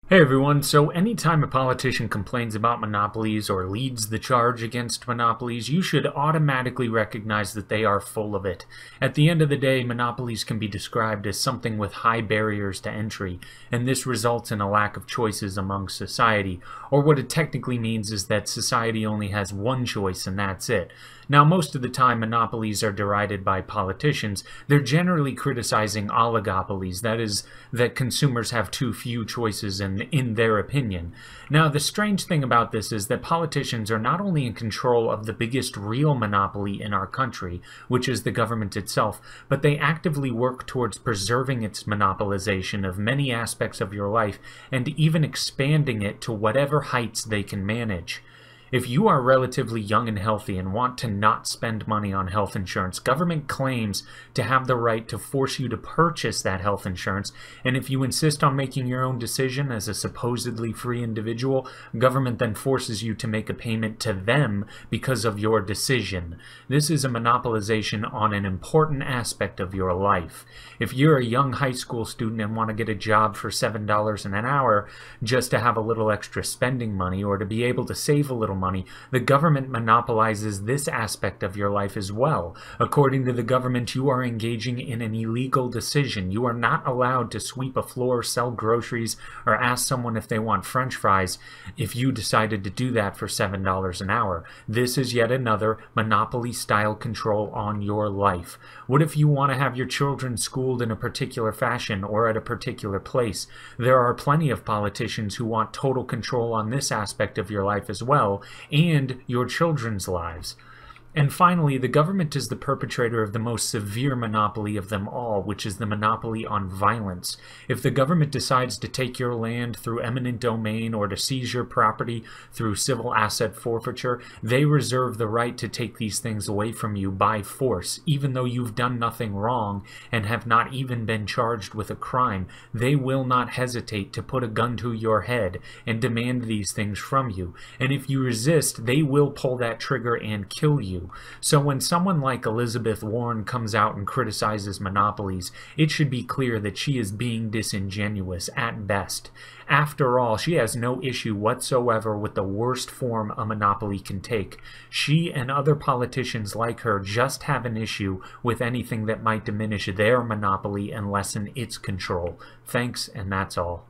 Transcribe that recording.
Hey everyone, so anytime a politician complains about monopolies or leads the charge against monopolies, you should automatically recognize that they are full of it. At the end of the day, monopolies can be described as something with high barriers to entry, and this results in a lack of choices among society. Or what it technically means is that society only has one choice and that's it. Now, most of the time monopolies are derided by politicians. They're generally criticizing oligopolies, that is, that consumers have too few choices in their opinion. Now, the strange thing about this is that politicians are not only in control of the biggest real monopoly in our country, which is the government itself, but they actively work towards preserving its monopolization of many aspects of your life and even expanding it to whatever heights they can manage. If you are relatively young and healthy and want to not spend money on health insurance, government claims to have the right to force you to purchase that health insurance, and if you insist on making your own decision as a supposedly free individual, government then forces you to make a payment to them because of your decision. This is a monopolization on an important aspect of your life. If you're a young high school student and want to get a job for $7 an hour just to have a little extra spending money or to be able to save a little money, the government monopolizes this aspect of your life as well. According to the government, you are engaging in an illegal decision. You are not allowed to sweep a floor, sell groceries, or ask someone if they want French fries if you decided to do that for $7 an hour. This is yet another monopoly-style control on your life. What if you want to have your children schooled in a particular fashion or at a particular place? There are plenty of politicians who want total control on this aspect of your life as well, and your children's lives. And finally, the government is the perpetrator of the most severe monopoly of them all, which is the monopoly on violence. If the government decides to take your land through eminent domain or to seize your property through civil asset forfeiture, they reserve the right to take these things away from you by force. Even though you've done nothing wrong and have not even been charged with a crime, they will not hesitate to put a gun to your head and demand these things from you. And if you resist, they will pull that trigger and kill you. So when someone like Elizabeth Warren comes out and criticizes monopolies, it should be clear that she is being disingenuous at best. After all, she has no issue whatsoever with the worst form a monopoly can take. She and other politicians like her just have an issue with anything that might diminish their monopoly and lessen its control. Thanks, and that's all.